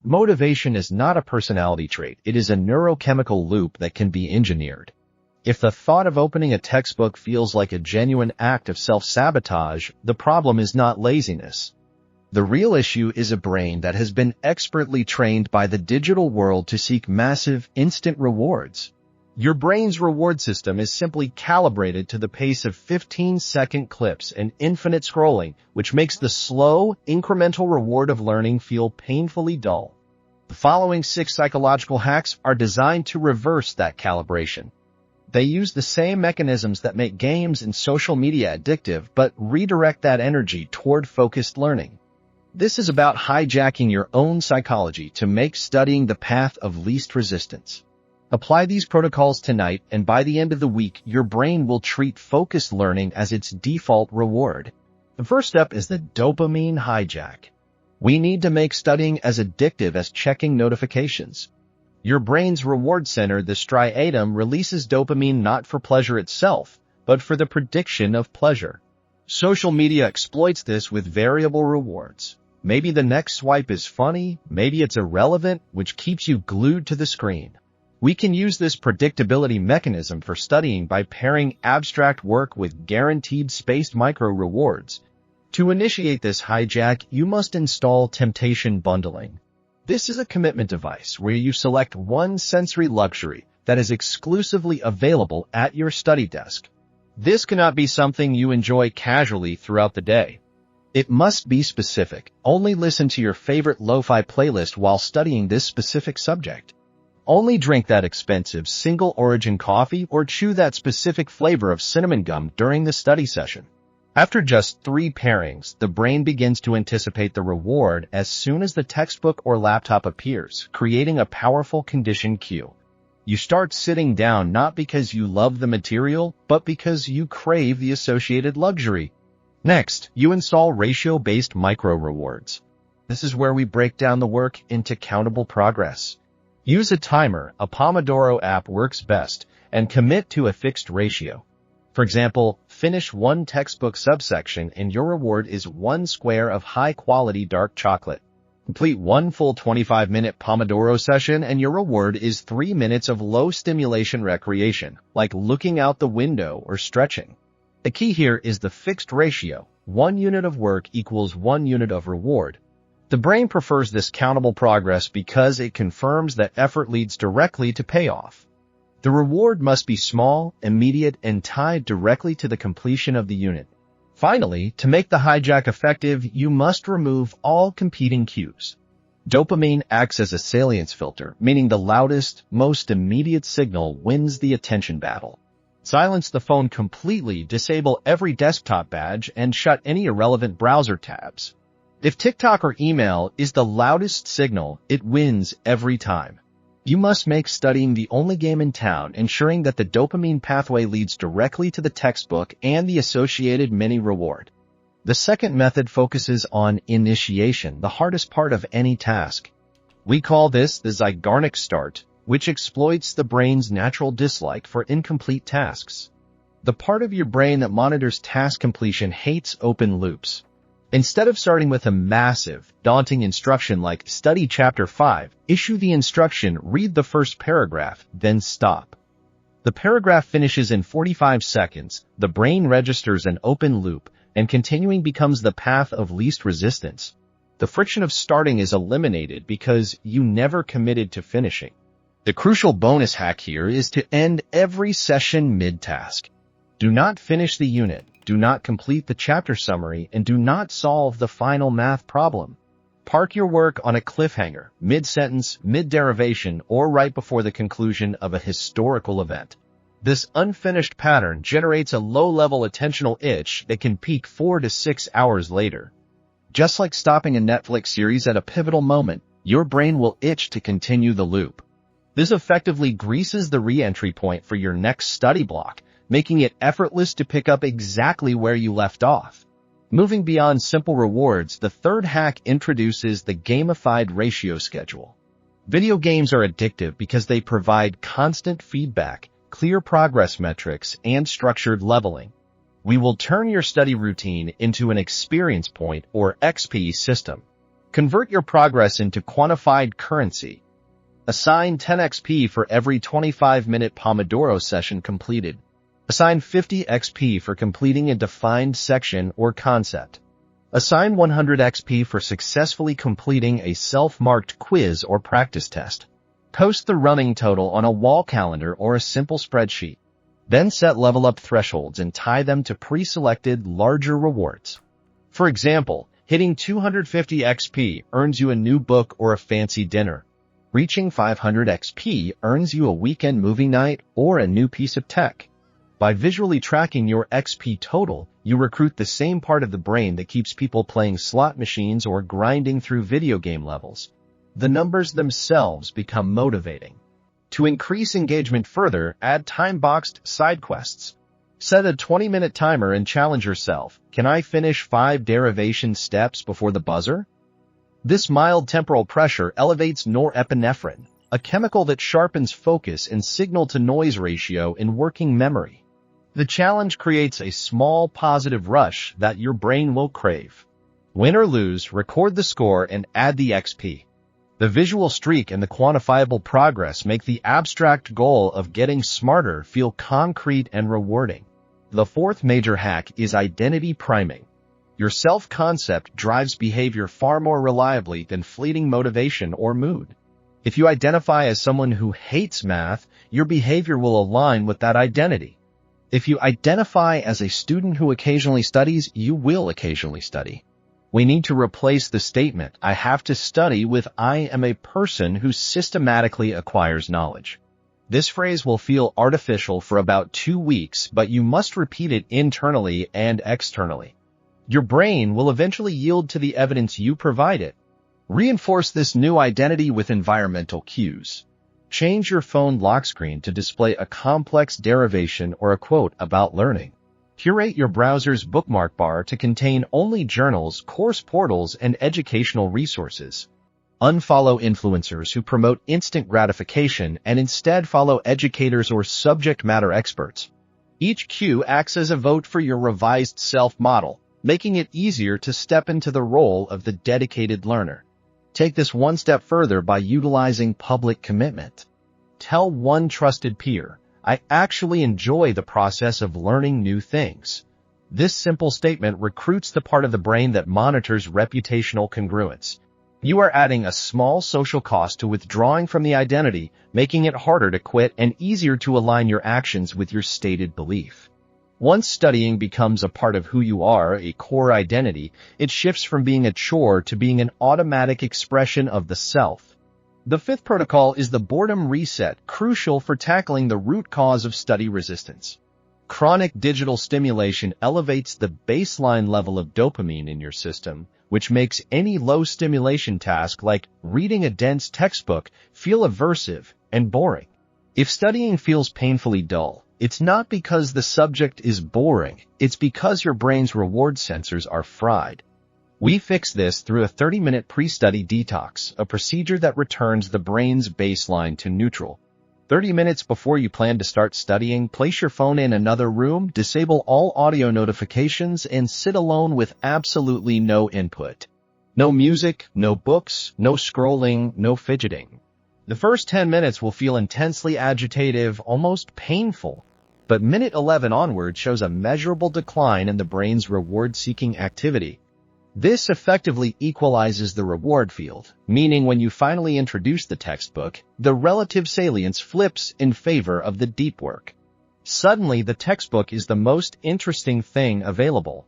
Motivation is not a personality trait. It is a neurochemical loop that can be engineered. If the thought of opening a textbook feels like a genuine act of self-sabotage, the problem is not laziness. The real issue is a brain that has been expertly trained by the digital world to seek massive, instant rewards. Your brain's reward system is simply calibrated to the pace of 15-second clips and infinite scrolling, which makes the slow, incremental reward of learning feel painfully dull. The following 6 psychological hacks are designed to reverse that calibration. They use the same mechanisms that make games and social media addictive, but redirect that energy toward focused learning. This is about hijacking your own psychology to make studying the path of least resistance. Apply these protocols tonight, and by the end of the week, your brain will treat focused learning as its default reward. The first step is the dopamine hijack. We need to make studying as addictive as checking notifications. Your brain's reward center, the striatum, releases dopamine not for pleasure itself, but for the prediction of pleasure. Social media exploits this with variable rewards. Maybe the next swipe is funny, maybe it's irrelevant, which keeps you glued to the screen. We can use this predictability mechanism for studying by pairing abstract work with guaranteed spaced micro-rewards. To initiate this hijack, you must install temptation bundling. This is a commitment device where you select one sensory luxury that is exclusively available at your study desk. This cannot be something you enjoy casually throughout the day. It must be specific. Only listen to your favorite lo-fi playlist while studying this specific subject. Only drink that expensive single-origin coffee or chew that specific flavor of cinnamon gum during the study session. After just 3 pairings, the brain begins to anticipate the reward as soon as the textbook or laptop appears, creating a powerful conditioned cue. You start sitting down not because you love the material, but because you crave the associated luxury. Next, you install ratio-based micro-rewards. This is where we break down the work into countable progress. Use a timer. A Pomodoro app works best, and commit to a fixed ratio. For example, finish 1 textbook subsection and your reward is 1 square of high-quality dark chocolate. Complete 1 full 25-minute Pomodoro session and your reward is 3 minutes of low-stimulation recreation, like looking out the window or stretching. The key here is the fixed ratio. 1 unit of work equals 1 unit of reward. The brain prefers this countable progress because it confirms that effort leads directly to payoff. The reward must be small, immediate, and tied directly to the completion of the unit. Finally, to make the hijack effective, you must remove all competing cues. Dopamine acts as a salience filter, meaning the loudest, most immediate signal wins the attention battle. Silence the phone completely, disable every desktop badge, and shut any irrelevant browser tabs. If TikTok or email is the loudest signal, it wins every time. You must make studying the only game in town, ensuring that the dopamine pathway leads directly to the textbook and the associated mini-reward. The second method focuses on initiation, the hardest part of any task. We call this the zygarnik start, which exploits the brain's natural dislike for incomplete tasks. The part of your brain that monitors task completion hates open loops. Instead of starting with a massive, daunting instruction like study chapter 5, issue the instruction, read the first paragraph, then stop. The paragraph finishes in 45 seconds, the brain registers an open loop, and continuing becomes the path of least resistance. The friction of starting is eliminated because you never committed to finishing. The crucial bonus hack here is to end every session mid-task. Do not finish the unit. Do not complete the chapter summary, and do not solve the final math problem. Park your work on a cliffhanger, mid-sentence, mid-derivation, or right before the conclusion of a historical event. This unfinished pattern generates a low-level attentional itch that can peak 4 to 6 hours later. Just like stopping a Netflix series at a pivotal moment, your brain will itch to continue the loop. This effectively greases the re-entry point for your next study block, making it effortless to pick up exactly where you left off. Moving beyond simple rewards, the third hack introduces the gamified ratio schedule. Video games are addictive because they provide constant feedback, clear progress metrics, and structured leveling. We will turn your study routine into an experience point or XP system. Convert your progress into quantified currency. Assign 10 XP for every 25-minute Pomodoro session completed. Assign 50 XP for completing a defined section or concept. Assign 100 XP for successfully completing a self-marked quiz or practice test. Post the running total on a wall calendar or a simple spreadsheet. Then set level-up thresholds and tie them to pre-selected larger rewards. For example, hitting 250 XP earns you a new book or a fancy dinner. Reaching 500 XP earns you a weekend movie night or a new piece of tech. By visually tracking your XP total, you recruit the same part of the brain that keeps people playing slot machines or grinding through video game levels. The numbers themselves become motivating. To increase engagement further, add time-boxed side quests. Set a 20-minute timer and challenge yourself. Can I finish 5 derivation steps before the buzzer? This mild temporal pressure elevates norepinephrine, a chemical that sharpens focus and signal-to-noise ratio in working memory. The challenge creates a small positive rush that your brain will crave. Win or lose, record the score and add the XP. The visual streak and the quantifiable progress make the abstract goal of getting smarter feel concrete and rewarding. The fourth major hack is identity priming. Your self-concept drives behavior far more reliably than fleeting motivation or mood. If you identify as someone who hates math, your behavior will align with that identity. If you identify as a student who occasionally studies, you will occasionally study. We need to replace the statement, I have to study, with I am a person who systematically acquires knowledge. This phrase will feel artificial for about 2 weeks, but you must repeat it internally and externally. Your brain will eventually yield to the evidence you provide it. Reinforce this new identity with environmental cues. Change your phone lock screen to display a complex derivation or a quote about learning. Curate your browser's bookmark bar to contain only journals, course portals, and educational resources. Unfollow influencers who promote instant gratification and instead follow educators or subject matter experts. Each cue acts as a vote for your revised self-model, making it easier to step into the role of the dedicated learner. Take this one step further by utilizing public commitment. Tell one trusted peer, I actually enjoy the process of learning new things. This simple statement recruits the part of the brain that monitors reputational congruence. You are adding a small social cost to withdrawing from the identity, making it harder to quit and easier to align your actions with your stated belief. Once studying becomes a part of who you are, a core identity, it shifts from being a chore to being an automatic expression of the self. The fifth protocol is the boredom reset, crucial for tackling the root cause of study resistance. Chronic digital stimulation elevates the baseline level of dopamine in your system, which makes any low-stimulation task like reading a dense textbook feel aversive and boring. If studying feels painfully dull, it's not because the subject is boring, it's because your brain's reward sensors are fried. We fix this through a 30-minute pre-study detox, a procedure that returns the brain's baseline to neutral. 30 minutes before you plan to start studying, place your phone in another room, disable all audio notifications, and sit alone with absolutely no input. No music, no books, no scrolling, no fidgeting. The first 10 minutes will feel intensely agitative, almost painful. But minute 11 onward shows a measurable decline in the brain's reward-seeking activity. This effectively equalizes the reward field, meaning when you finally introduce the textbook, the relative salience flips in favor of the deep work. Suddenly, the textbook is the most interesting thing available.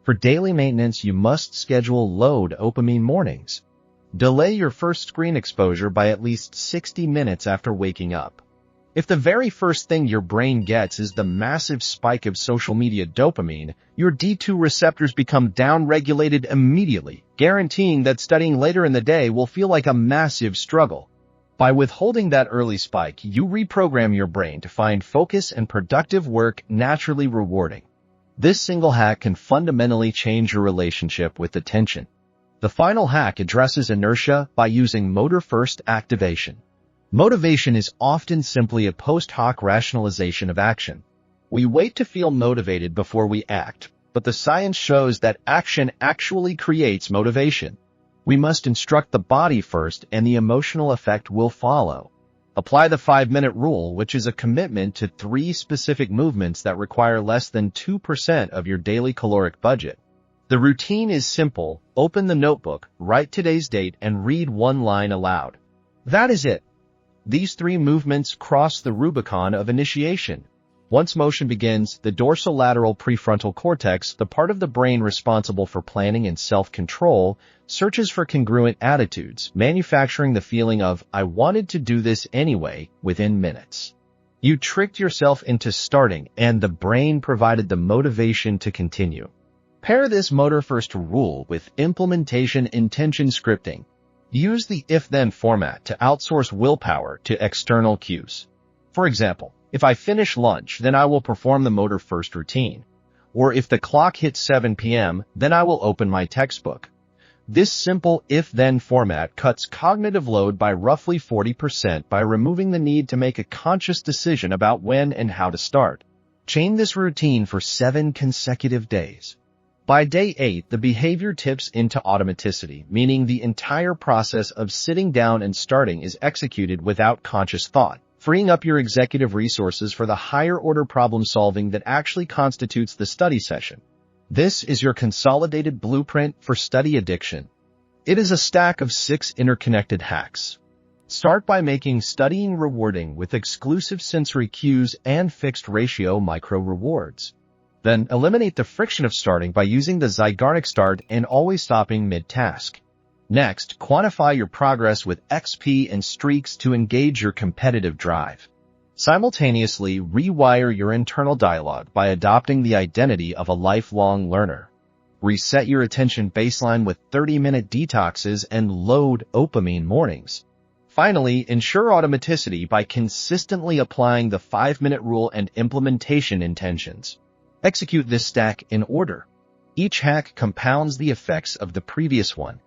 For daily maintenance, you must schedule low dopamine mornings. Delay your first screen exposure by at least 60 minutes after waking up. If the very first thing your brain gets is the massive spike of social media dopamine, your D2 receptors become down-regulated immediately, guaranteeing that studying later in the day will feel like a massive struggle. By withholding that early spike, you reprogram your brain to find focus and productive work naturally rewarding. This single hack can fundamentally change your relationship with attention. The final hack addresses inertia by using motor-first activation. Motivation is often simply a post hoc rationalization of action. We wait to feel motivated before we act, but the science shows that action actually creates motivation. We must instruct the body first, and the emotional effect will follow. Apply the 5-minute rule, which is a commitment to 3 specific movements that require less than 2% of your daily caloric budget. The routine is simple. Open the notebook, write today's date, and read 1 line aloud. That is it. These 3 movements cross the Rubicon of initiation. Once motion begins, the dorsolateral prefrontal cortex, the part of the brain responsible for planning and self-control, searches for congruent attitudes, manufacturing the feeling of, "I wanted to do this anyway," within minutes. You tricked yourself into starting, and the brain provided the motivation to continue. Pair this motor-first rule with implementation intention scripting. Use the if-then format to outsource willpower to external cues. For example, if I finish lunch, then I will perform the motor-first routine. Or if the clock hits 7 p.m., then I will open my textbook. This simple if-then format cuts cognitive load by roughly 40% by removing the need to make a conscious decision about when and how to start. Chain this routine for 7 consecutive days. By day 8, the behavior tips into automaticity, meaning the entire process of sitting down and starting is executed without conscious thought, freeing up your executive resources for the higher-order problem-solving that actually constitutes the study session. This is your consolidated blueprint for study addiction. It is a stack of 6 interconnected hacks. Start by making studying rewarding with exclusive sensory cues and fixed-ratio micro-rewards. Then eliminate the friction of starting by using the Zygarnik start and always stopping mid-task. Next, quantify your progress with XP and streaks to engage your competitive drive. Simultaneously, rewire your internal dialogue by adopting the identity of a lifelong learner. Reset your attention baseline with 30-minute detoxes and load dopamine mornings. Finally, ensure automaticity by consistently applying the 5-minute rule and implementation intentions. Execute this stack in order. Each hack compounds the effects of the previous one.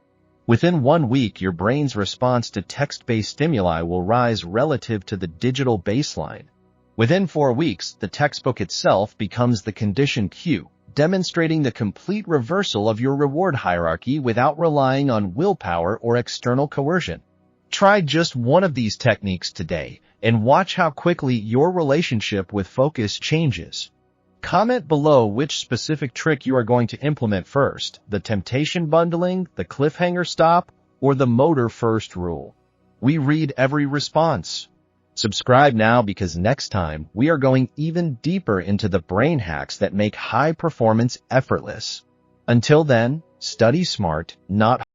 Within 1 week, your brain's response to text-based stimuli will rise relative to the digital baseline. Within 4 weeks, the textbook itself becomes the conditioned cue, demonstrating the complete reversal of your reward hierarchy without relying on willpower or external coercion. Try just one of these techniques today and watch how quickly your relationship with focus changes. Comment below which specific trick you are going to implement first, the temptation bundling, the cliffhanger stop, or the motor first rule. We read every response. Subscribe now because next time we are going even deeper into the brain hacks that make high performance effortless. Until then, study smart, not